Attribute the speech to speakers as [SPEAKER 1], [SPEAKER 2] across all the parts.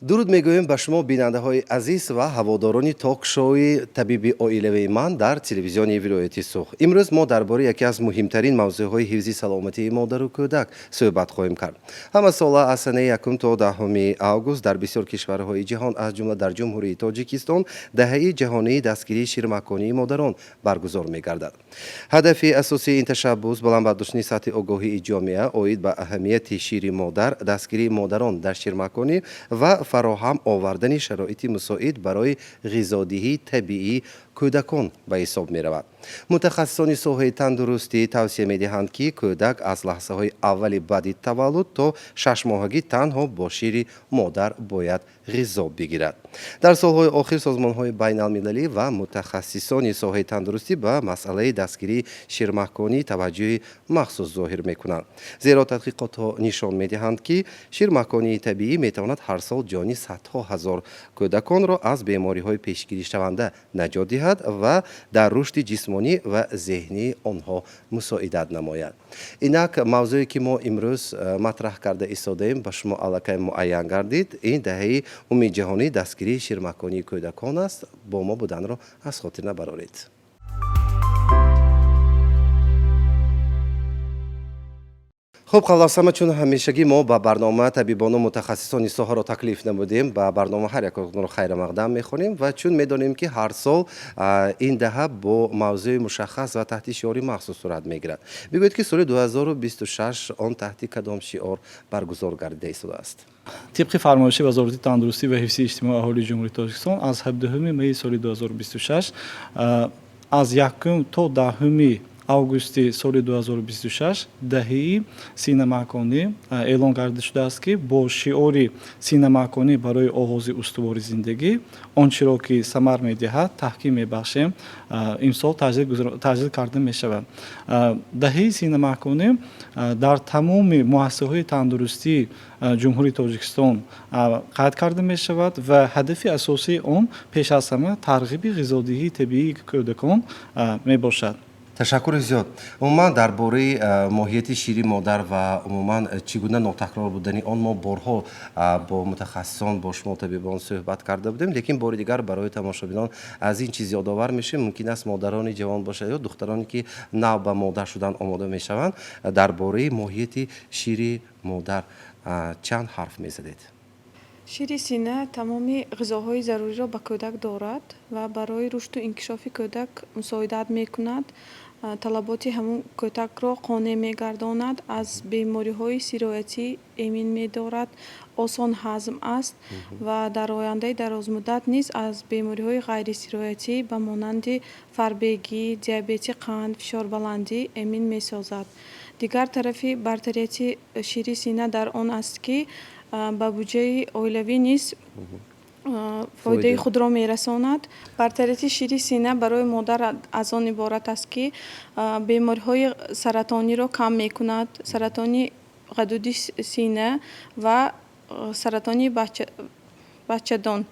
[SPEAKER 1] дуруд мегӯем ба шумо бинандаҳои азиз ва ҳаводорони ток-шоуи табиби оилавии ман дар телевизиони вилояти Сух. Имрӯз мо дар бораи яке аз муҳимтарин мавзӯъҳои ҳифзи саломатии модару кӯдак суҳбат хоҳем кард. Ҳамасола аз санаи 1 та 10 август дар бисёр кишварҳои ҷаҳон, аз ҷумла дар ҷумҳурии Тоҷикистон, даҳаи ҷаҳонии дастгирии ширмаконии модарон баргузор мегардад. ҳадафи асосии ин ташаббус баланд бардоштани сатҳи огоҳии ҷомеа оид ба аҳамияти шири модар, дастгирии модарон дар ширмаконӣ ва фароҳам овардани шароити мусоид барои ғизодиҳии табиии кӯдакон ба ҳисоб меравад. мутахассисони соҳаи тандурустӣ тавсия медиҳанд, ки кӯдак аз лаҳзаҳои аввали баъди таваллуд то 6 моҳагӣ танҳо бо шири модар бояд ғизо бигирад. дар солҳои охир созмонҳои байналмилалӣ ва мутахассисони соҳаи тандурустӣ ба масъалаи дастгирии ширмаконӣ таваҷҷӯҳи махсус зоҳир мекунанд. зеро тадқиқотҳо нишон медиҳанд, ки ширмаконии табиӣ метавонад ҳар сол ҷони садҳо ҳазор кӯдаконро аз бемориҳои пешгиришаванда наҷот диҳад ва дар рушди ҷисмонӣ ва зеҳнии онҳо мусоидат намояд. инак мавзӯе, ки мо имрӯз матраҳ карда истодаем, ба шумо аллакай муайян гардид. ин даҳаи умумиҷаҳонии дастгирии ширмаконии кӯдакон аст. бо мо буданро аз хотир набароред. хуб, қабл аз ҳама, чун ҳамешагӣ мо ба барнома табибону мутахассисони соҳаро таклиф намудем, ба барнома ҳар яконро хайра мақдам мехонем ва чун медонем, ки ҳар сол ин даҳа бо мавзӯи мушаххас ва таҳти шиори махсус сурат мегирад. бигӯед, ки соли 2026 он таҳти кадом шиор баргузор гардида истодааст?
[SPEAKER 2] طبق فرمایش وزارت تندرستی و حفظ اجتماعی اهالی جمهوری تاجیکستان از 17 می سال 2026 از 1 تا 10 августи соли 2026 даҳии синамаконӣ эълон карда шудааст, ки бо шиори синамаконӣ барои оғози устувори зиндагӣ, он чиро ки самар медиҳад, таҳким мебахшем, имсол таҷдид карда мешавад. даҳии синамаконӣ дар тамоми муассисаҳои тандурустии ҷумҳури Тоҷикистон қайд карда мешавад ва ҳадафи асосии он пеш аз ҳама тарғиби ғизодиҳии табиии кӯдакон мебошад.
[SPEAKER 1] ташаккури зиёд. умуман дар бораи моҳияти шири модар ва умуман чӣ гуна нотакрор будани он мо борҳо бо мутахассисон, бо шумо табибон суҳбат карда будем, лекин бори дигар барои тамошобинон аз ин чиз ёдовар мешавем. мумкин аст модарони ҷавон бошад ё духтароне, ки нав ба модар шудан омода мешаванд, дар бораи моҳияти шири модар чанд ҳарф мезадед?
[SPEAKER 3] шири сина тамоми ғизоҳои заруриро ба кӯдак дорад ва барои рушду инкишофи кӯдак мусоидат мекунад. талаботи ҳамун кӯдакро қонеъ мегардонад, аз бемориҳои сироятӣ эмин медорад, осон ҳазм аст ва дар ояндаи дарозмуддат низ аз бемориҳои ғайрисироятӣ ба монанди фарбегӣ, диабети қанд, фишорбаландӣ эмин месозад. дигар тарафи бартарияти шири сина дар он аст, ки ба буҷаи оилавӣ низ фоидаи худро мерасонад. бартарияти шири сина барои модар аз он иборат аст, ки бемориҳои саратониро кам мекунад, саратони ғадуди сина ва саратони бачадон.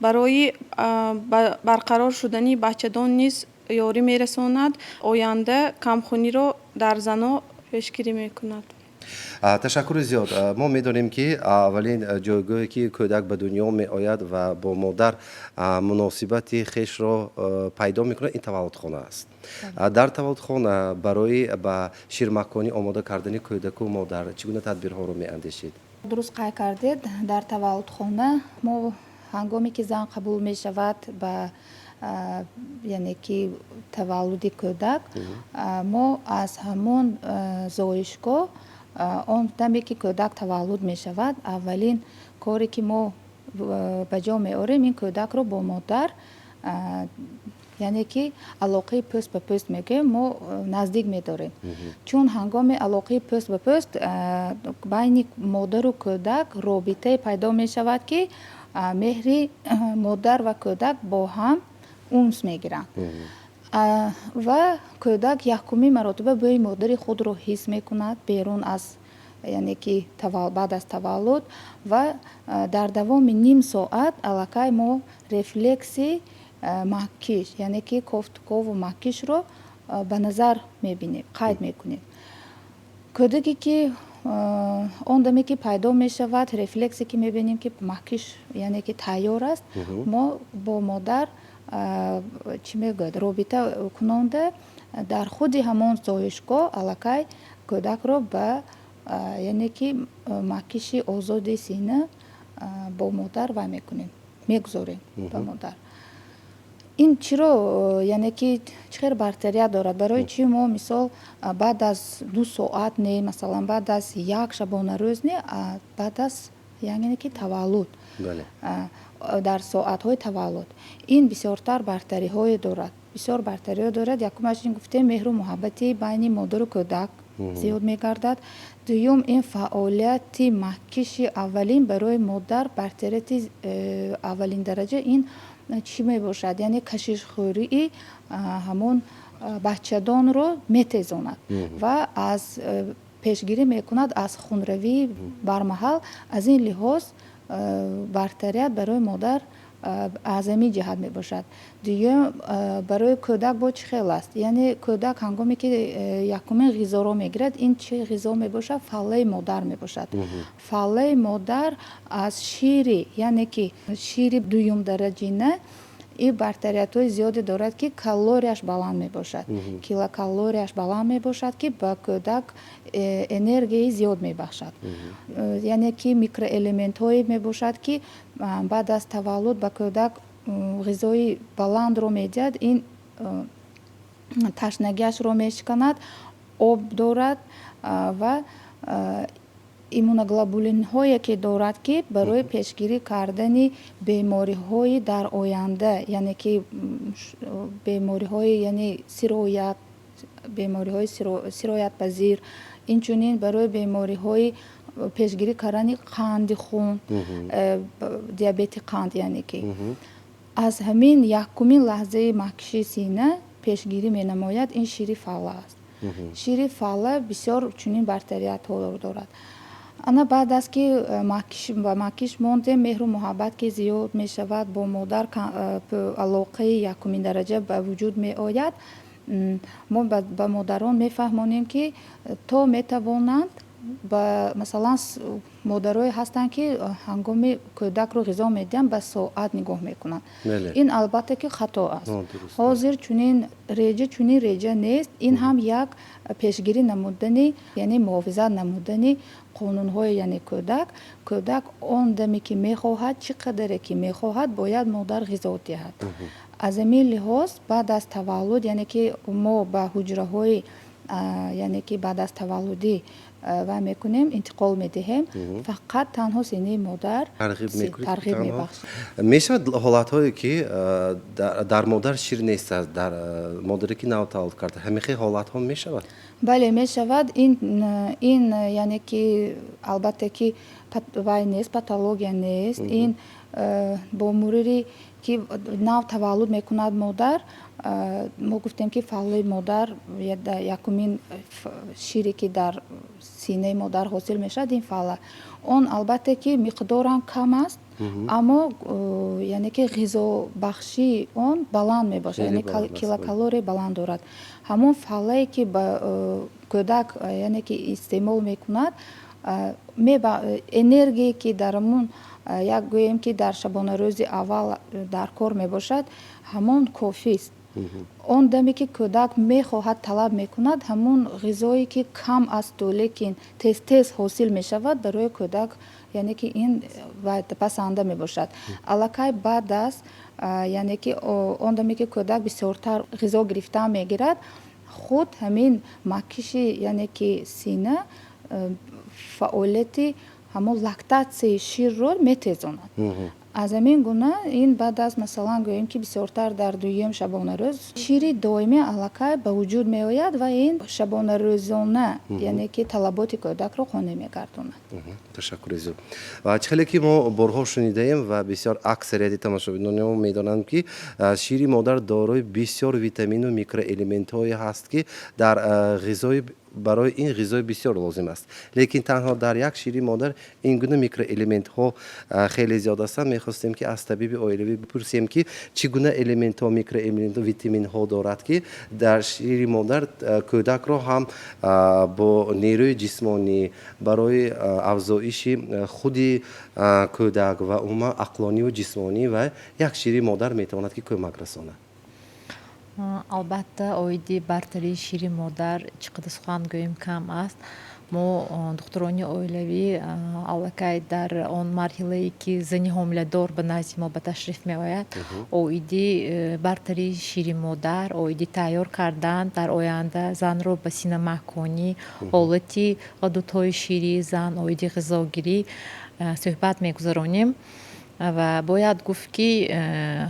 [SPEAKER 3] барои барқарор шудани бачадон низ ёрӣ мерасонад. оянда камхуниро дар занҳо пешгирӣ мекунад.
[SPEAKER 1] ташаккури зиёд. мо медонем, ки аввалин ҷойгоҳе, ки кӯдак ба дунё меояд ва бо модар муносибати хешро пайдо мекунад, ин таваллудхона аст. дар таваллудхона барои ба ширмаконӣ омода кардани кӯдаку модар чӣ гуна тадбирҳоро меандешед?
[SPEAKER 4] дуруст қайд кардед. дар таваллудхона мо ҳангоме ки зан қабул мешавад ба яъне ки таваллуди кӯдак, мо аз ҳамон зоишгоҳ он даме ки кӯдак таваллуд мешавад, аввалин коре ки мо ба ҷо меорем, ин кӯдакро бо модар яъне ки алоқаи пӯст ба пӯст мегӯем, мо наздик медорем. чун ҳангоми алоқаи пӯст ба пӯст байни модару кӯдак робитае пайдо мешавад, ки меҳри модар ва кӯдак бо ҳам унс мегиранд ва кӯдак якумин маротиба бӯи модари худро ҳис мекунад берун аз яъне ки баъд аз таваллуд ва дар давоми ним соат аллакай мо рефлекси маккиш яъне ки кофтукову маккишро ба назар мебинем, қайд мекунем. кӯдаке ки он даме ки пайдо мешавад рефлексе ки мебинем ки макиш яъне ки тайёр аст мо бо модар чӣ мегӯяд робита кунонда дар худи ҳамон зоишгоҳ аллакай кӯдакро ба яъне ки макиши озоди сина бо модар вай мекунем мегузорем ба модар ин чиро яъне ки чӣ хел бартерия дорад барои чӣ мо мисол баъд аз 2 соат не масалан баъд аз як шабонарӯз не баъд аз яъне ки таваллуд дар соатҳои таваллуд ин бисёртар бартериҳое дорад бисёр бартериҳо дорад якумаш ин гуфтем меҳру муҳаббати байни модару кӯдак зиёд мегардад дуюм ин фаъолияти макиши аввалин барои модар бартерияти аввалин дараҷа ин чӣ мебошад яъне кашишхӯрии ҳамон бачадонро метезонад ва аз пешгирӣ мекунад аз хунравии бармаҳал аз ин лиҳоз бартерият барои модар аз ҳамин ҷиҳат мебошад дуюм барои кӯдак бо чӣ хел аст яъне кӯдак ҳангоме ки якумин ғизоро мегирад ин чӣ ғизо мебошад фаллаи модар мебошад фаллаи модар аз шири яъне ки шири дуюмдараҷина ин бартериятҳои зиёде дорад ки калорияш баланд мебошад килокалорияш баланд мебошад ки ба кӯдак энергияи зиёд мебахшад яъне ки микроэлементҳое мебошад ки баъд аз таваллуд ба кӯдак ғизои баландро медиҳад ин ташнагиашро мешиканад об дорад ва иммуноглобулинҳое ки дорад ки барои пешгирӣ кардани бемориҳои дар оянда яъне ки бемориҳои яъне сироят бемориҳои сироятпазир инчунин барои бемориҳои пешгирӣ кардани қанди хун диабети қанд яъне ки аз ҳамин якумин лаҳзаи макиши сина пешгирӣ менамояд ин шири фалла аст шири фалла бисёр чунин бартериятҳо дорад ана баъд аз ки ба макиш мондем меҳру муҳаббат ки зиёд мешавад бо модар алоқаи якумин дараҷа ба вуҷуд меояд мо ба модарон мефаҳмонем ки то метавонанд ба масалан модарое ҳастанд ки ҳангоми кӯдакро ғизо медиҳанд ба соат нигоҳ мекунанд ин албатта ки хато аст ҳозир чунин реҷа нест ин ҳам як пешгирӣ намудани яъне муҳофизат намудани қонунҳои яъне кӯдак он даме ки мехоҳад чӣ қадаре ки мехоҳад бояд модар ғизо диҳад аз ҳамин лиҳоз баъд аз таваллуд яъне ки мо ба ҳуҷраҳои яъне ки баъд аз таваллудӣ вай мекунем интиқол медиҳем фақат танҳо синаи модар тарғиб мебахшад
[SPEAKER 1] мешавад ҳолатҳое ки дар модар шир нест аст дар модаре ки нав таваллуд карда ҳамин хел ҳолатҳо мешавад
[SPEAKER 4] бале мешавад ин яъне ки албатта ки вай нест патология нест ин бо мурири ки нав таваллуд мекунад модар мо гуфтем ки фаллаи модар якумин шире ки дар синаи модар ҳосил мешавад ин фалла он албатта ки миқдоран кам аст аммо яъне ки ғизобахшии он баланд мебошад яъне килокалория баланд дорад ҳамон фаллае ки ба кӯдак яъне ки истеъмол мекунад энергие ки дар амон як гӯем ки дар шабонарӯзи аввал дар кор мебошад ҳамон кофист он даме ки кӯдак мехоҳад талаб мекунад ҳамон ғизое ки кам асту лекин тез ҳосил мешавад барои кӯдак яъне ки ин пасанда мебошад аллакай баъд аз яъне ки он даме ки кӯдак бисёртар ғизо гирифтан мегирад худ ҳамин макиши яъне ки сина фаъолияти ҳамон лактатсияи ширро метезонад аз ҳамин гуна ин баъд аз масалан гӯем ки бисёртар дар дуюм шабонарӯз шири доимӣ аллакай ба вуҷуд меояд ва ин шабонарӯзона яъне ки талаботи кӯдакро қонеъ мегардонад
[SPEAKER 1] ташаккури зӯр ва чӣ хеле ки мо борҳо шунидаем ва бисёр аксарияти тамошобинони мо медонанд ки шири модар дорои бисёр витамину микроэлементҳое ҳаст ки дар ғизои برای این غذای بسیار لازم است. لیکن تنها در یک شیر مادر این گونه میکروالمنت ها خیلی زیاد هستند. میخواستیم که از طبیب اویلوی بپرسیم که چگونه المنت ها، میکروالمنت ها، ویتامین ها دارد که در شیر مادر کودک را هم با نیروی جسمانی برای افزایش خود کودک و عموما عقلانی و جسمانی و یک شیر مادر میتواند که کمک رساند.
[SPEAKER 5] албатта ойди бартари шири модар чӣ қадар сухан гӯем кам аст. мо духтурони оилавӣ аллакай дар он марҳилае ки зани ҳомиладор ба назди мо ба ташриф меояд, оиди бартари шири модар, оиди тайёр кардан дар оянда занро ба синамаҳконӣ, ҳолати ғадудҳои ширии зан, оиди ғизогирӣ суҳбат мегузаронем. ва бояд гуфт ки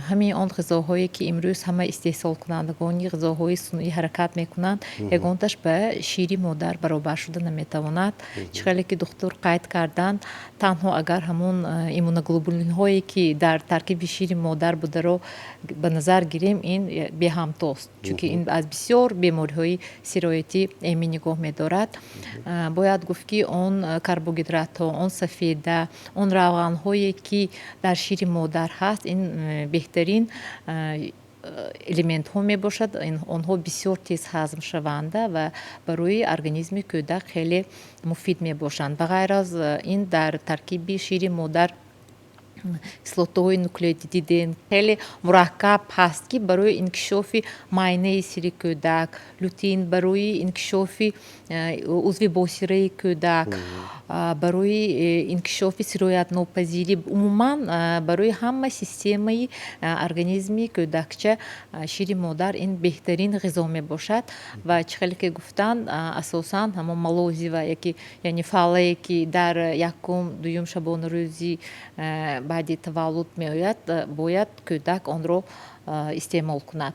[SPEAKER 5] ҳамин он ғизоҳое ки имрӯз ҳама истеҳсолкунандагони ғизоҳои сунъӣ ҳаракат мекунанд, ягонташ ба шири модар баробар шуда наметавонад. чӣ хеле ки духтур қайд карданд, танҳо агар ҳамон иммуноглобулинҳое ки дар таркиби шири модар бударо ба назар гирем, ин беҳамтост, чунки ин аз бисёр бемориҳои сироятӣ эми нигоҳ медорад. бояд гуфт ки он карбогидратҳо, он сафеда, он равғанҳое ки дар шири модар ҳаст, ин беҳтарин элементҳо мебошад. онҳо бисёр тез ҳазм шаванда ва барои организми кӯдак хеле муфид мебошанд. ба ғайр аз ин дар таркиби шири модар кислотаҳои нуклеотидин хеле мураккаб ҳаст ки барои инкишофи майнаи сири кӯдак, лютин барои инкишофи узви босираи кӯдак, барои инкишофи сироятнопазирӣ, умуман барои ҳама системаи организми кӯдакча шири модар ин беҳтарин ғизо мебошад. ва чӣ хеле ки гуфтанд, асосан ҳамон малозива яъне фаллае ки дар якум дуюм шабонарӯзи баъди таваллуд меояд, бояд кӯдак онро истеъмол кунад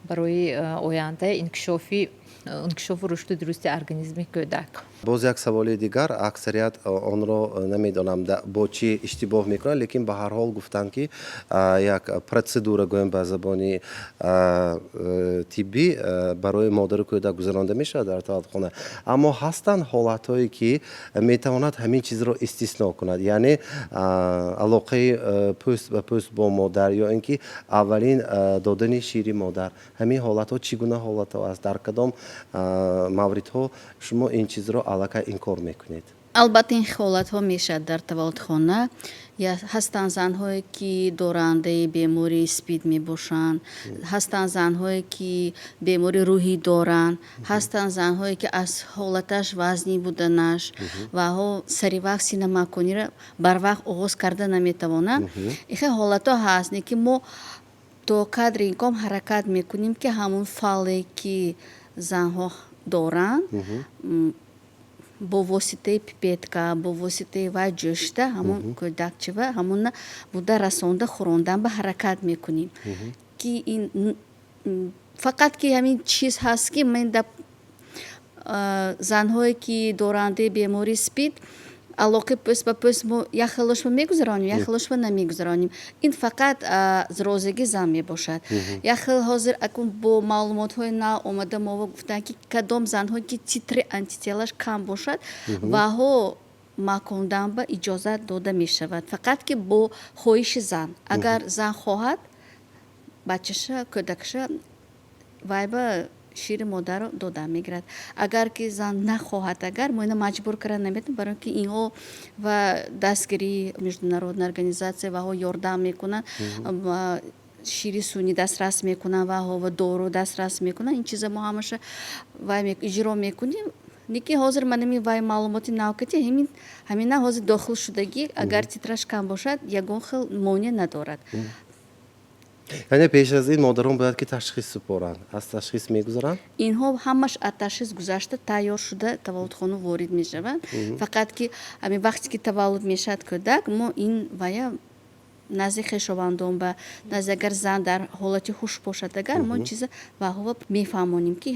[SPEAKER 5] барои оянда инкишофу рушди дурусти организми кӯдак.
[SPEAKER 1] боз як саволи дигар, аксарият онро намедонам бо чӣ иштибоҳ мекунанд, лекин ба ҳар ҳол гуфтанд ки як протседура гӯем ба забони тиббӣ барои модару кӯдак гузаронда мешавад дар таваллудхона. аммо ҳастанд ҳолатҳое ки метавонад ҳамин чизро истисно кунад, яъне алоқаи пӯст ба пӯст бо модар ё ин ки аввалин додани шири модар. ҳамин ҳолатҳо чӣ гуна ҳолатҳо аст? дар кадом мавридҳо шумо ин чизро аллакай инкор мекунед?
[SPEAKER 6] албатта ин ҳолатҳо мешавад дар таваллудхона. ҳастанд занҳое ки дорандаи бемории спид мебошанд, ҳастанд занҳое ки бемории рӯҳӣ доранд, ҳастанд занҳое ки аз ҳолаташ вазни буданаш ваҳо сари вақт синамакониро барвақт оғоз карда наметавонанд. ихе ҳолатҳо ҳаст ки мо то қадри имкон ҳаракат мекунем ки ҳамон фалле ки занҳо доранд бо воситаи пипетка, бо воситаи вай ҷӯшида ҳамон кӯдакчива ҳамона буда расонда хӯрондан ба ҳаракат мекунем. ки ин фақат ки ҳамин чиз ҳаст ки мен да занҳое ки дорандаи бемории спид алоқи пӯст ба пӯст мо як хелошба мегузаронем, як хелошба намегузаронем. ин фақат аз розиги зан мебошад. як хел ҳозир акун бо маълумотҳои нав омада мо гуфтанд ки кадом занҳое ки титри антителаш кам бошад ваҳо макондан ба иҷозат дода мешавад. фақат ки бо хоҳиши зан. агар зан хоҳад бачаша кӯдакаша вай ба шири модарро дода мегирад. агар ки зан нахоҳад, агар мо ина маҷбур карда наметавонем, барои ки инҳо ва дастгирии международная организация ваҳо ёрдам мекунанд, шири сунъӣ дастрас мекунанд ваҳо ва дору дастрас мекунанд. ин чиза мо ҳамаша вай иҷро мекунем. лекин ҳозир ман ин вай маълумоти навкати ҳамина ҳозир дохил шудагӣ агар титраш кам бошад ягон хел монеъ надорад.
[SPEAKER 1] яъне пеш аз ин модарон бояд ки ташхис супоранд. аз ташхис мегузаранд?
[SPEAKER 6] инҳо ҳамаш аз ташхис гузашта тайёр шуда таваллудхона ворид мешаванд. фақат ки ҳамин вақте ки таваллуд мешавад кӯдак, мо ин вая назди хешовандон ба назди агар зан дар ҳолати ҳуш бошад, агар мо чиза ваҳова мефаҳмонем ки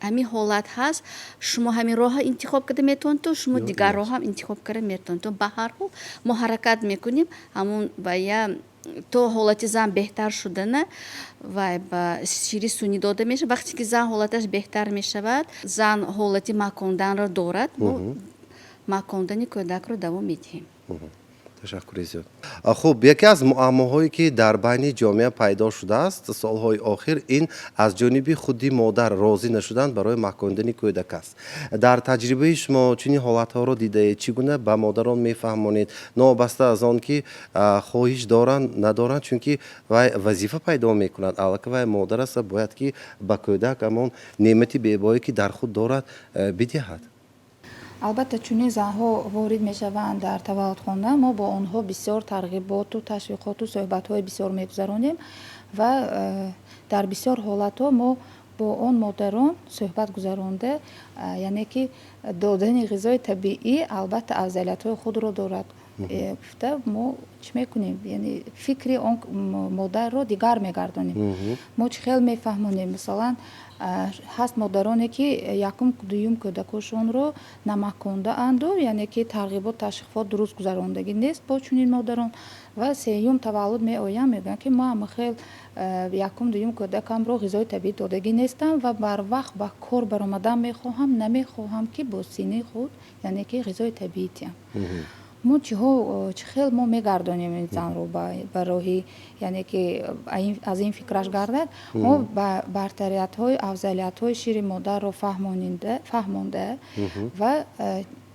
[SPEAKER 6] ҳамин ҳолат ҳаст, шумо ҳамин роҳа интихоб карда метавонед, то шумо дигар роҳам интихоб карда метавонед. ба ҳар ҳол мо ҳаракат мекунем ҳамон вая то ҳолати зан беҳтар шудана вай ба шири сунӣ дода мешавад. Вақте ки зан ҳолаташ беҳтар мешавад, зан ҳолати маконданро дорад, мо макондани кӯдакро давом медиҳем.
[SPEAKER 1] ташаккури зиёд. хуб, яке аз муаммоҳое ки дар байни ҷомеа пайдо шудааст солҳои охир ин аз ҷониби худи модар розӣ нашудан барои макондани кӯдак аст. дар таҷрибаи шумо чунин ҳолатҳоро дидаед? Чӣ гуна ба модарон мефаҳмонед, новобаста аз он ки хоҳиш доранд надоранд, чунки вай вазифа пайдо мекунад. Аллакай вай модар аст, бояд ки ба кӯдак ҳамон неъмати бебоие ки дар худ дорад бидиҳад.
[SPEAKER 4] албатта чунин занҳо ворид мешаванд дар таваллудхона, мо бо онҳо бисёр тарғиботу ташвиқоту суҳбатҳои бисёр мегузаронем ва дар бисёр ҳолатҳо мо бо он модарон суҳбат гузаронда, яъне ки додани ғизои табиӣ албатта афзалиятҳои худро дорад. гуфта мо чӣ мекунем, яъне фикри он модарро дигар мегардонем. мо чӣ хел мефаҳмонем, масалан ҳаст модароне ки якум дуюм кӯдакошонро намакондаанду, яъне ки тарғибот ташвиқот дуруст гузарондагӣ нест бо чунин модарон, ва сеюм таваллуд меоянд, мегӯянд ки мо ҳамахел якум дуюм кӯдакамро ғизои табиӣ додагӣ нестам ва барвақт ба кор баромадан мехоҳам, намехоҳам ки бо синни худ яъне ки ғизои табиӣ тиям. мо чӣ хел мо мегардонем ин занро ба роҳи, яъне ки аз ин фикраш гардад, мо бартариятҳои афзалиятҳои шири модарро фаҳмонда ва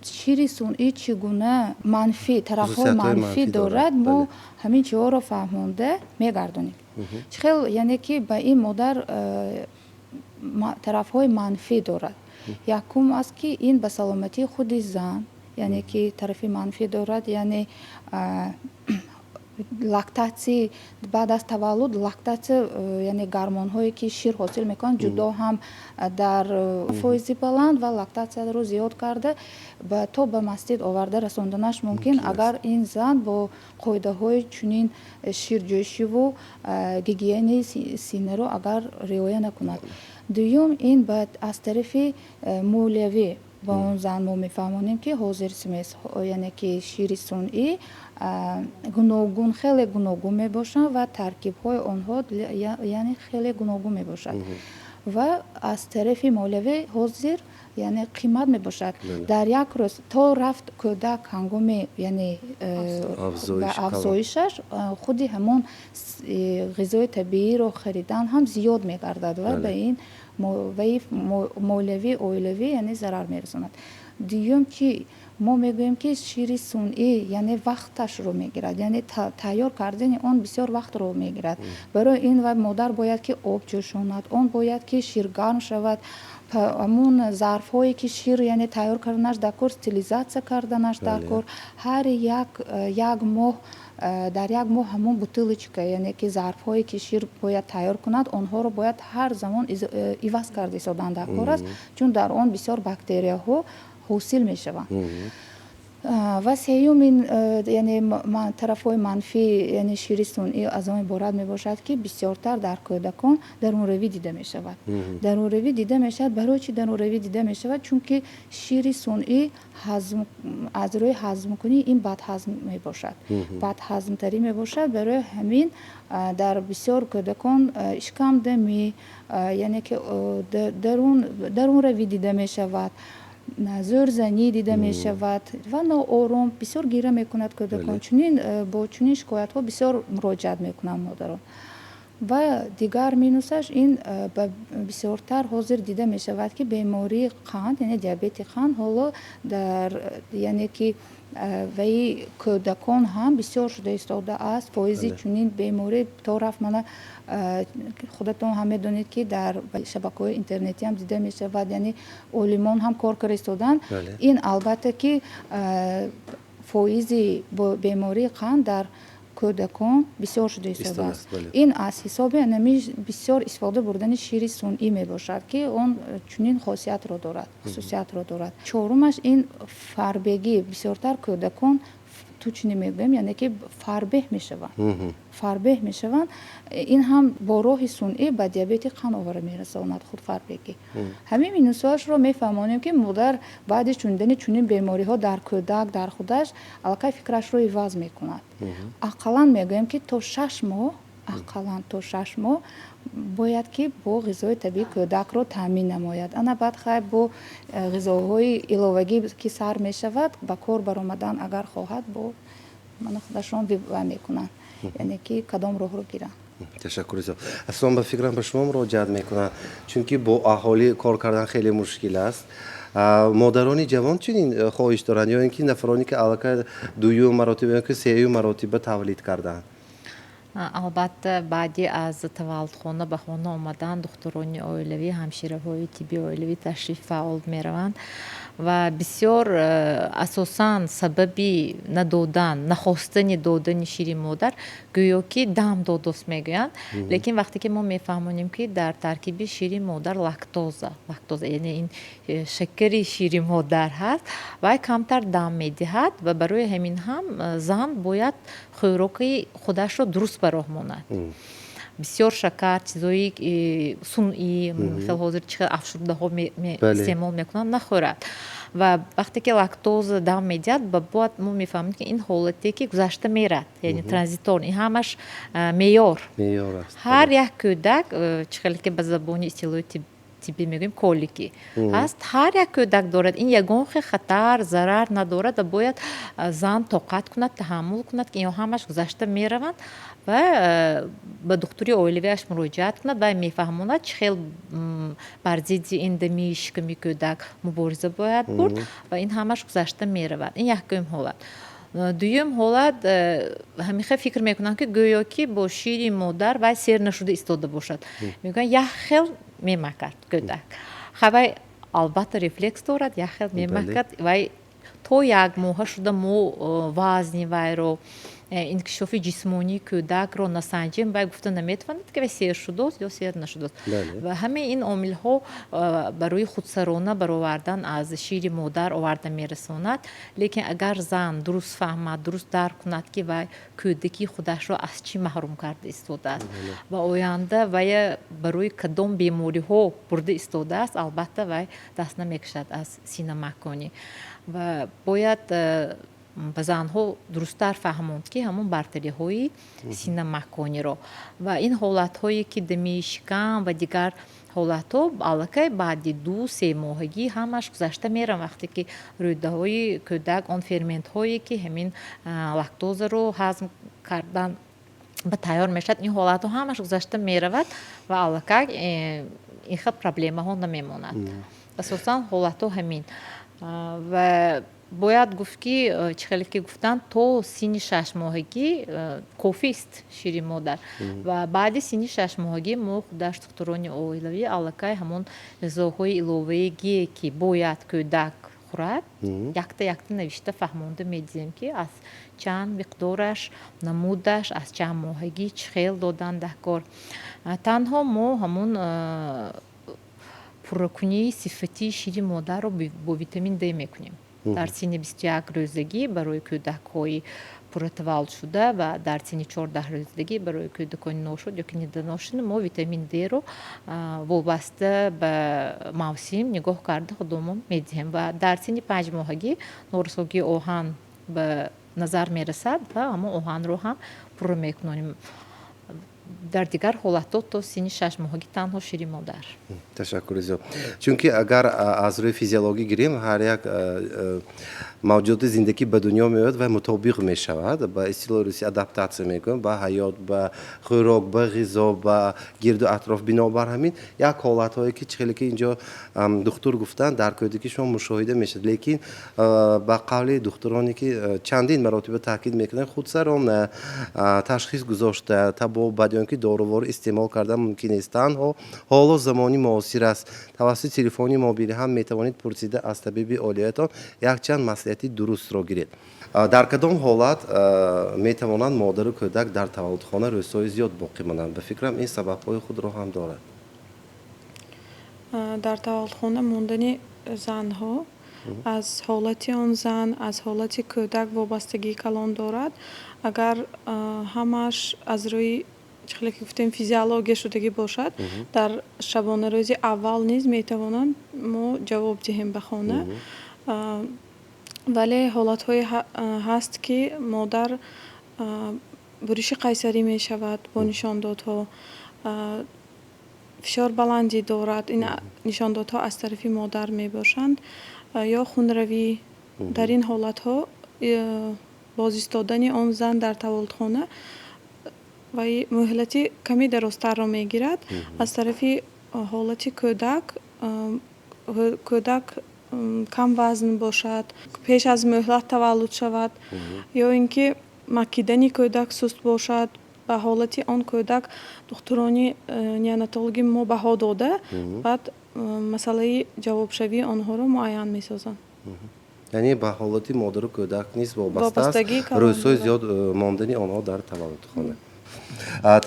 [SPEAKER 4] шири сунъӣ чӣ гуна манфӣ тарафҳои манфӣ дорад, мо ҳамин чиҳоро фаҳмонда мегардонем. чӣ хел, яъне ки ба ин модар тарафҳои манфӣ дорад. Якум аст ки ин ба саломатии худи зан, яъне ки тарафи манфӣ дорад, яъне лактатсия баъд аз таваллуд, лактатсия яъне гормонҳое ки шир ҳосил мекунанд, ҷудо ҳам дар фоизи баланд ва лактатсияро зиёд карда то ба мастид оварда расонданаш мумкин, агар ин зан бо қоидаҳои чунин ширҷӯшиву гигиенаи синнаро агар риоя накунад. дуюм, ин аз тарафи молиявӣ ба он зан мо мефаҳмонем ки ҳозир смес, яъне ки шири сунъӣ гуногун, хеле гуногун мебошанд ва таркибҳои онҳо яъне хеле гуногун мебошад. ва аз тарафи молиявӣ ҳозир яъне қимат мебошад. дар як рӯз то рафт кӯдак ҳангоми яъне афзоишаш худи ҳамон ғизои табииро харидан ҳам зиёд мегардад ва ба ин молиявӣ оилавӣ яъне зарар мерасонад. дуюм ки мо мегӯем ки шири сунъӣ яъне вақташро мегирад, яъне тайёр кардани он бисёр вақтро мегирад. барои ин ва модар бояд ки об ҷӯшонад, он бояд ки шир гарм шавад, ҳамун зарфҳое ки шир яъне тайёр карданаш дар кор, стилизатсия карданаш дар кор, ҳар як моҳ дар як моҳ ҳамон бутилочка, яъне ки зарфҳое ки шир бояд тайёр кунад, онҳоро бояд ҳар замон иваз карда истодан дар кор аст, чун дар он бисёр бактерияҳо ҳосил мешаванд. ва сеюм ин яъне тарафҳои манфии яъне шири сунъӣ аз он иборат мебошад ки бисёртар дар кӯдакон дарунравӣ дида мешавад. дарунравӣ дида мешавад. барои чӣ дарунравӣ дида мешавад? Чунки шири сунъӣ аз рӯи ҳазмкунӣ ин бадҳазм мебошад, бадҳазмтарӣ мебошад. барои ҳамин дар бисёр кӯдакон ишкамдамӣ, яъне ки дарунравӣ дида мешавад, зӯрзанӣ дида мешавад ва ноором бисёр гира мекунад кӯдакон. Бо чунин шикоятҳо бисёр муроҷиат мекунанд модарон. ва дигар минусаш ин бисёртар ҳозир дида мешавад ки бемории қанд, яъне диабети қанд ҳоло дар яъне ки ваи кӯдакон ҳам бисёр шуда истодааст. фоизи чунин беморӣ то рафт мана худатон ҳам медонед ки дар шабакаҳои интернетӣ ҳам дида мешавад, яъне олимон ҳам кор карда истоданд. ин албатта ки фоизи бемории қанд дар кӯдакон бисёр шуда истодааст. ин аз ҳисоби бисёр истифода бурдани шири сунъӣ мебошад ки он чунин хусусиятро дорад. чорумаш ин фарбегӣ, бисёртар кӯдакон тучни мегӯем, яъне ки фарбеҳ мешаванд. Фарбеҳ мешаванд. Ин ҳам бо роҳи сунъӣ ба диабети қан овара мерасонад худ фарбеҳӣ. ҳамин минусҳоашро мефаҳмонем, ки модар баъди чунидани чунин бемориҳо дар кӯдак дар худаш аллакай фикрашро иваз мекунад. ақаллан мегӯем, ки то 6 моҳ ақаллан то 6 моҳ бояд ки бо ғизои табиӣ кӯдакро таъмин намояд. ана баъд хай бо ғизоҳои иловагӣ ки сар мешавад ба кор баромадан агар хоҳад бо мана худашон вивай мекунанд, яъне ки кадом роҳро гиранд.
[SPEAKER 1] ташаккур зиёд. аслан ба фикрам ба шумо муроҷиат мекунам, чунки бо аҳолӣ кор кардан хеле мушкил аст. модарони ҷавон чунин хоҳиш доранд ё ин ки нафароне ки аллакай дуюм маротиба ё ки сеюм маротиба тавлид карданд?
[SPEAKER 5] албатта баъди аз таваллудхона ба хона омадан духтурони оилавӣ ҳамшираҳои тибби оилавӣ ташриф фаъол мераванд ва бисёр асосан сабаби надодан нахостани додани шири модар гӯё ки дам додост мегӯянд, лекин вақте ки мо мефаҳмонем ки дар таркиби шири модар лактоза яъне ин шакари шири модар ҳаст, вай камтар дам медиҳад ва барои ҳамин ҳам зан бояд хӯроки худашро дуруст бароҳ монад. бисёр шакар чизои сунъӣ хел ҳозир чихел афшурдаҳо истеъмол мекунанд нахӯрад ва вақте ки лактоза дам медиҳад бояд мо мефаҳмем ки ин ҳолате ки гузашта мерад, яъне транзитор, ин ҳамаш меъёр
[SPEAKER 1] аст.
[SPEAKER 5] ҳар як кӯдак чихеле ки ба забони истилоҳи тиббӣ мегӯем колики ҳаст, ҳар як кӯдак дорад. ин ягон хел хатар зарар надорад ва бояд зан тоқат кунад, таҳаммул кунад ки инҳо ҳамаш гузашта мераванд ва ба духтури оилавиаш муроҷиат кунад ва мефаҳмонад чӣ хел бар зидди эндемии шиками кӯдак мубориза бояд бурд ва ин ҳамаш гузашта меравад. ин якум ҳолат. дуюм ҳолат, ҳамихел фикр мекунанд ки гӯё ки бо шири модар вай сер нашуда истода бошад. мегӯянд як хел мемакад кӯдак. Вай албатта рефлекс дорад, як хел мемакад. Вай то як моҳа шуда мо вазни вайро инкишофи ҷисмонии кӯдакро насанҷем, вай гуфта наметавонад ки вай сер шудааст ё сер нашудааст. ва ҳамаи ин омилҳо барои худсарона баровардан аз шири модар оварда мерасонад. лекин агар зан дуруст фаҳмад, дуруст дарк кунад ки вай кӯдакии худашро аз чӣ маҳрум карда истодааст ва оянда вай барои кадом бемориҳо бурда истодааст, албатта вай даст намекашад аз синамаконӣ ва бояд ба занҳо дурусттар фаҳмонд ки ҳамон бартариҳои синамакониро ва ин ҳолатҳое ки дамии шикам ва дигар ҳолатҳо аллакай баъди 2-3 моҳагӣ ҳамаш гузашта мераванд, вақте ки рӯйдаҳои кӯдак он ферментҳое ки ҳамин лактозаро ҳазм кардан ба тайёр мешавад, ин ҳолатҳо ҳамаш гузашта меравад ва аллакай ин хел проблемаҳо намемонад. асосан ҳолатҳо ҳамин ва бояд гуфт ки чихеле ки гуфтанд то синни 6 моҳагӣ кофист шири модар ва баъди синни 6 моҳагӣ мо худаш духтурони оилавӣ аллакай ҳамон ғизоҳои иловагие ки бояд кӯдак хӯрад якта навишта фаҳмонда медиҳем ки аз чанд миқдораш, намудаш, аз чанд моҳагӣ чӣ хел додан даҳкор. танҳо мо ҳамон пурракунии сифатии шири модарро бо витамин Д мекунем дар синни 21 рӯзагӣ барои кӯдакҳои пурратаваллуд шуда ва дар синни 14 рӯзагӣ барои кӯдакони ношуд ё ки недоношуда мо витамин Д-ро вобаста ба мавсим нигоҳ карда худомон медиҳем ва дар синни 5 моҳагӣ норасогии оҳан ба назар мерасад ва ҳамон оҳанро ҳам пурра мекунонем. дар дигар ҳолатҳо то синни 6 моҳагӣ танҳо шири модар.
[SPEAKER 1] ташаккури зиёд. чунки агар аз рӯи физиологӣ гирем, ҳар як мавҷудоти зиндагӣ ба дунё меояд ва мутобиқ мешавад, ба истилоҳи рӯсӣ адаптатсия мекунад ба ҳаёт, ба хӯрок, ба ғизо, ба гирду атроф. бинобар ҳамин як ҳолатҳое ки чихеле ки инҷо духтур гуфтанд дар кӯдакӣ шумо мушоҳида мешавад, лекин ба қавли духтуроне ки чандин маротиба таъкид мекунанд, худсарон ташхис гузошта табобат ё ки дороворӣ истеъмол кардан мумкин нест. танҳо ҳоло замони муосир аст. тавассути телефони мобилӣ ҳам метавонед пурсида аз табиби олиятон якчанд маслиҳати дурустро гиред. дар кадом ҳолат метавонанд модару кӯдак дар таваллудхона рӯзҳои зиёд боқӣ монанд? ба фикрам ин сабабҳои худро ҳам дорад.
[SPEAKER 3] дар таваллудхона мондани занҳо аз ҳолати он зан аз ҳолати кӯдак вобастагии калон дорад. Агар ҳамаш аз рӯи чӣ хеле ки гуфтем физиология шудагӣ бошад, дар шабонарӯзи аввал низ метавонанд мо ҷавоб диҳем ба хона. вале ҳолатҳое ҳаст ки модар буриши қайсарӣ мешавад бо нишондодҳо, фишор баландӣ дорад. ин нишондодҳо аз тарафи модар мебошанд ё хунравӣ. дар ин ҳолатҳо бозистодани он зан дар таваллудхона ва муҳлати каме дарозтарро мегирад. аз тарафи ҳолати кӯдак, кӯдак кам вазн бошад, пеш аз муҳлат таваллуд шавад, ё ин ки макидани кӯдак суст бошад. ба ҳолати он кӯдак духтурони неонатологи мо баҳо дода, баъд масъалаи ҷавобшавии онҳоро муайян месозанд.
[SPEAKER 1] яъне ба ҳолати модару кӯдак низ вобаста аст
[SPEAKER 3] Вобастагии калон
[SPEAKER 1] рӯзҳои
[SPEAKER 3] дорад.
[SPEAKER 1] зиёд мондани онҳо дар таваллудхона.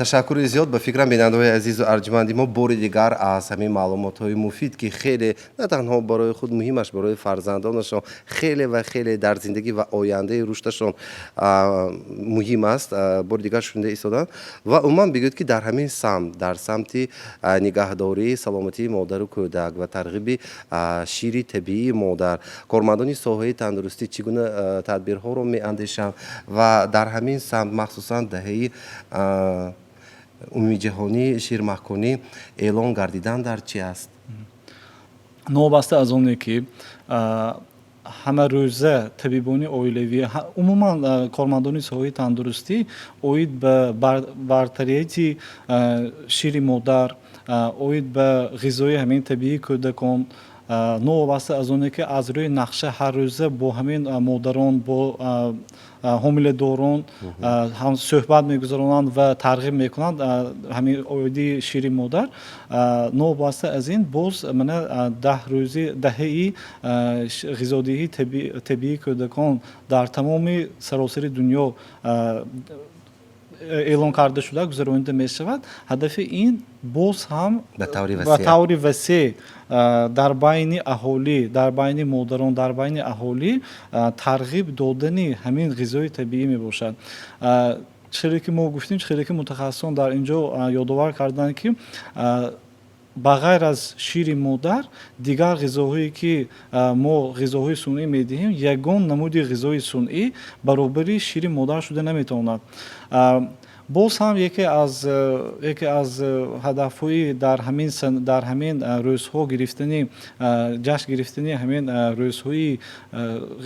[SPEAKER 1] ташаккури зиёд ба фикрам бинандаҳои азизу арҷманди мо бори дигар аз ҳамин маълумотҳои муфид ки хеле на танҳо барои худ муҳимаш барои фарзандонашон хеле ва хеле дар зиндагӣ ва ояндаи рушташон муҳим аст, бори дигар шунда истоданд ва умуман бигӯед ки дар ҳамин самт дар самти нигаҳдории саломатии модару кӯдак ва тарғиби шири табиии модар кормандони соҳаи тандурустӣ чӣ гуна тадбирҳоро меандешанд ва дар ҳамин самт махсусан даҳаи умумиҷаҳонии ширмаҳкунӣ эълон гардидан дар чӣ аст?
[SPEAKER 2] новобаста аз оне ки ҳамарӯза табибони оилавӣ умуман кормандони соҳаи тандурустӣ оид ба бартарияти шири модар, оид ба ғизои ҳамин табиии кӯдакон, новобаста аз оне ки аз рӯи нақша ҳаррӯза бо ҳамин модарон бо ҳомиладорон ҳам суҳбат мегузаронанд ва тарғиб мекунанд ҳамин оиди шири модар. новобаста аз ин боз мана 10 рӯзи даҳаи ғизодиҳии табиии кӯдакон дар тамоми саросари дунё эълон карда шуда гузаронида мешавад. ҳадафи ин боз ҳам ба таври васеъ дар байни аҳолӣ, дар байни модарон, дар байни аҳолӣ тарғиб додани ҳамин ғизои табиӣ мебошад. чӣ хеле ки мо гуфтем, чӣ хеле ки мутахассисон дар инҷо ёдовар карданд ки ба ғайр аз шири модар дигар ғизоҳое ки мо ғизоҳои сунъӣ медиҳем, ягон намуди ғизои сунъӣ баробари шири модар шуда наметавонад. боз ҳам яке аз ҳадафҳои дар ҳамин рӯзҳо гирифтани ҷашн гирифтани ҳамин рӯзҳои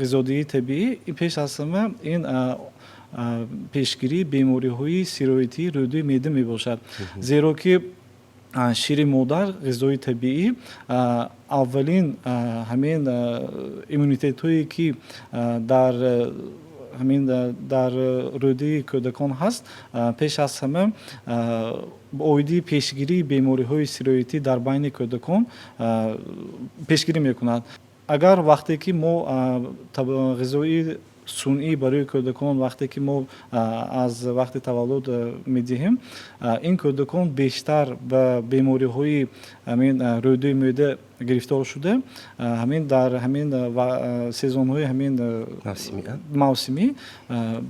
[SPEAKER 2] ғизодиҳии табиӣ пеш аз ҳама ин пешгирии бемориҳои сироитии рӯдои меъда мебошад. зеро ки шири модар ғизои табиӣ аввалин ҳамин иммунитетҳое ки дар рӯдаи кӯдакон ҳаст пеш аз ҳама оиди пешгирии бемориҳои сироитӣ дар байни кӯдакон пешгирӣ мекунад. агар вақте ки мо ғизои сунъӣ барои кӯдакон вақте ки мо аз вақти таваллуд медиҳем, ин кӯдакон бештар ба бемориҳои ҳамин рӯдои меъда гирифтор шуда ҳамин дар ҳамин сезонҳои ҳамин мавсимӣ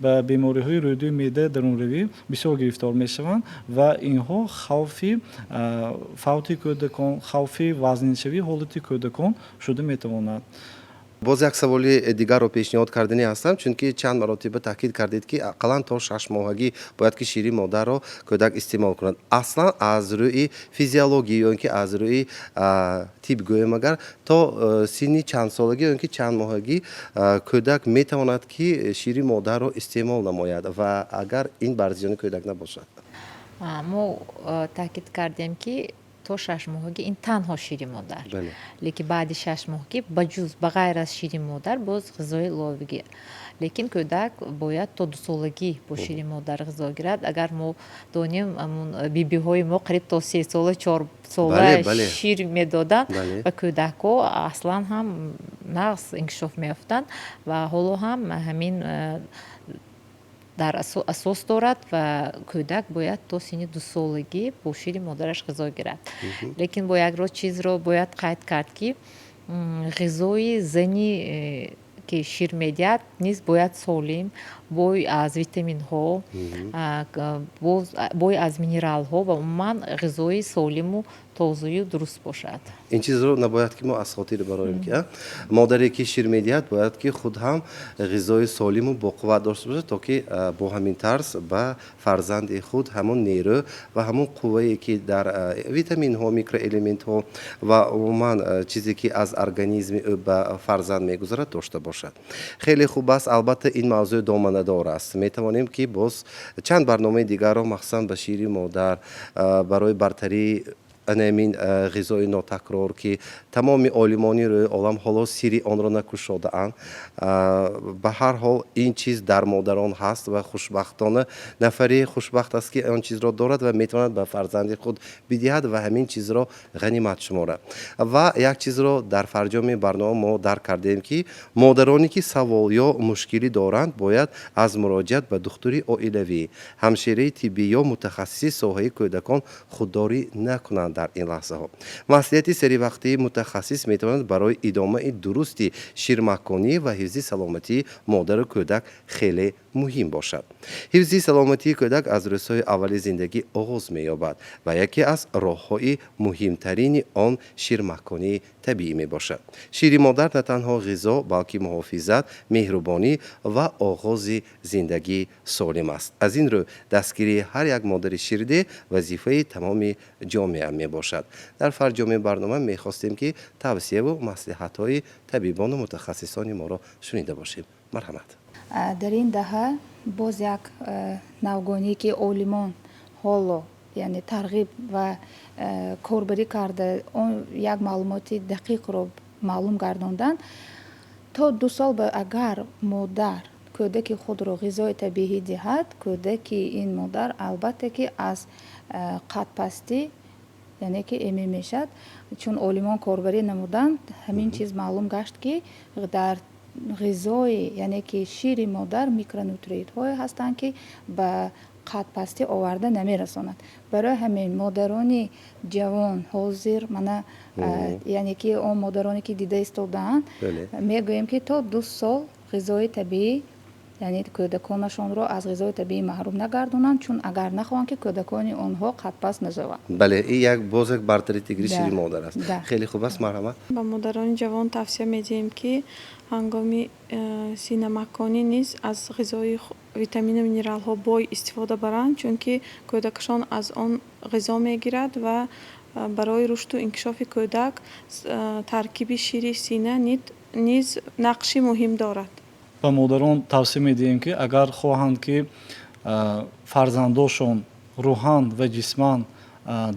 [SPEAKER 2] ба бемориҳои рӯдои меъда дарунравӣ бисёр гирифтор мешаванд ва инҳо хавфи фавти кӯдакон, хавфи вазниншавии ҳолати кӯдакон шуда метавонад.
[SPEAKER 1] боз як саволи дигарро пешниҳод карданӣ ҳастам, чунки чанд маротиба таъкид кардед ки ақаллан то 6 моҳагӣ бояд ки шири модарро кӯдак истеъмол кунад. аслан аз рӯи физиологӣ ё ин ки аз рӯи тиб гӯем агар то синни чандсолагӣ ё ин ки чанд моҳагӣ кӯдак метавонад ки шири модарро истеъмол намояд ва агар ин бар зиёни кӯдак набошад?
[SPEAKER 5] мо таъкид кардем ки то 6 моҳагӣ ин танҳо шири модар, лекин баъди 6 моҳагӣ ба ғайр аз шири модар боз ғизои иловагӣ, лекин кӯдак бояд то 2 солагӣ бо шири модар ғизо гирад. агар мо донем бибиҳои мо қариб то 3 сола 4 сола шир медоданд ва кӯдакҳо аслан ҳам нағз инкишоф меёфтанд ва ҳоло ҳам ҳамин дар асос дорад ва кӯдак бояд то синни 2 солагӣ бо шири модараш ғизо гирад. лекин бо ягро чизро бояд қайд кард ки ғизои зани ки шир медиҳад низ бояд солим, бой аз витаминҳо, бой аз минералҳо ва умуман ғизои солиму тозаю дуруст бошад.
[SPEAKER 1] ин чизро набояд ки мо аз хотир барорем ки модаре ки шир медиҳад бояд ки худ ҳам ғизои солиму боқувват дошта бошад, то ки бо ҳамин тарз ба фарзанди худ ҳамон нерӯ ва ҳамон қуввае ки дар витаминҳо, микроэлементҳо ва умуман чизе ки аз организми ӯ ба фарзанд мегузарад дошта бошад. хеле хуб аст. албатта ин мавзӯъ доманадор аст. метавонем ки боз чанд барномаи дигарро махсусан ба шири модар барои бартарии анамин ғизои нотакрор ки тамоми олимони рӯи олам ҳоло сири онро накушодаанд. ба ҳар ҳол ин чиз дар модарон ҳаст ва хушбахтона нафари хушбахт аст ки он чизро дорад ва метавонад ба фарзанди худ бидиҳад ва ҳамин чизро ғанимат шуморад. ва як чизро дар фарҷоми барнома мо дарк кардем ки модароне ки савол ё мушкилӣ доранд бояд аз муроҷиат ба духтури оилавӣ, ҳамшираи тиббӣ ё мутахассиси соҳаи кӯдакон худдорӣ накунанд. дар ин лаҳзаҳо маслиҳати серивақтии мутахассис метавонад барои идомаи дурусти ширмаконӣ ва ҳифзи саломатии модару кӯдак хеле муҳим бошад. ҳифзи саломатии кӯдак аз рӯзҳои аввали зиндагӣ оғоз меёбад ва яке аз роҳҳои муҳимтарини он ширмаконии табиӣ мебошад. шири модар на танҳо ғизо, балки муҳофизат, меҳрубонӣ ва оғози зиндагии солим аст. аз ин рӯ дастгирии ҳар як модари ширдеҳ вазифаи тамоми ҷомеа мебошад. дар фарҷоми барнома мехостем ки тавсияву маслиҳатҳои табибону мутахассисони моро шунида бошем. марҳамат.
[SPEAKER 4] дар ин даҳа боз як навгоние ки олимон ҳоло яъне тарғиб ва корбарӣ карда он як маълумоти дақиқро маълум гардонданд. то 2 сол агар модар кӯдаки худро ғизои табиӣ диҳад, кӯдаки ин модар албатта ки аз қадпастӣ яъне ки эми мешад, чун олимон корбарӣ намуданд, ҳамин чиз маълум гашт ки дар ғизои яъне ки шири модар микронутриентҳое ҳастанд ки ба қадпастӣ оварда намерасонад. барои ҳамин модарони ҷавон ҳозир мана яъне ки он модароне ки дида истодаанд мегӯем ки то 2 сол ғизои табиӣ яъне кӯдаконашонро аз ғизои табиӣ маҳрум нагардонанд, чун агар нахоҳанд ки кӯдакони онҳо қадпаст назаванд.
[SPEAKER 1] бале ин як боз як бартари тигри шири модар аст. хеле хуб аст. марҳамат.
[SPEAKER 3] ба модарони ҷавон тавсия медиҳем ки ҳангоми синамаконӣ низ аз ғизои витамину минералҳо бой истифода баранд, чунки кӯдакашон аз он ғизо мегирад ва барои рушду инкишофи кӯдак таркиби шири сина низ нақши муҳим дорад.
[SPEAKER 2] ба модарон тавсия медиҳем ки агар хоҳанд ки фарзандошон рӯҳан ва ҷисман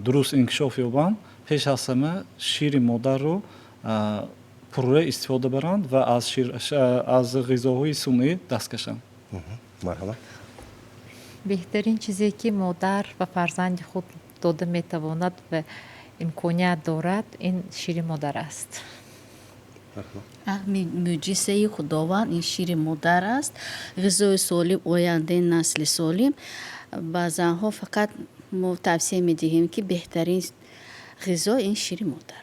[SPEAKER 2] дуруст инкишоф ёбанд, пеш аз ҳама шири модарро пурра истифода баранд ва аз ғизоҳои сунъӣ даст кашанд.
[SPEAKER 1] марҳамат.
[SPEAKER 5] беҳтарин чизе ки модар ба фарзанди худ дода метавонад ва имконият дорад, ин шири модар аст.
[SPEAKER 6] муъҷизаи худованд ин шири модар аст. ғизои солим ояндаи насли солим. ба занҳо фақат мо тавсия медиҳем ки беҳтарин ғизо ин шири модар.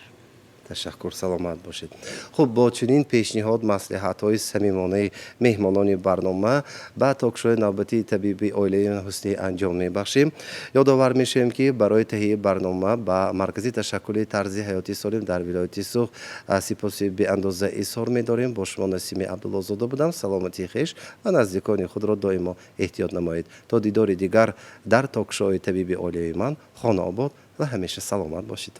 [SPEAKER 1] ташаккур. саломат бошед. хуб, бо чунин пешниҳод, маслиҳатҳои самимонаи меҳмонони барнома ба токшои навбатии табиби оилаи ҳусни анҷом мебахшем. ёдовар мешавем ки барои таҳияи барнома ба маркази ташаккули тарзи ҳаёти солим дар вилояти Суғ сипоси беандоза изҳор медорем. бо шумо Насими Абдуллозода будам. саломатии хеш ва наздикони худро доимо эҳтиёт намоед. то дидори дигар дар токшои табиби оилаи ман. хона обод ва ҳамеша саломат бошед.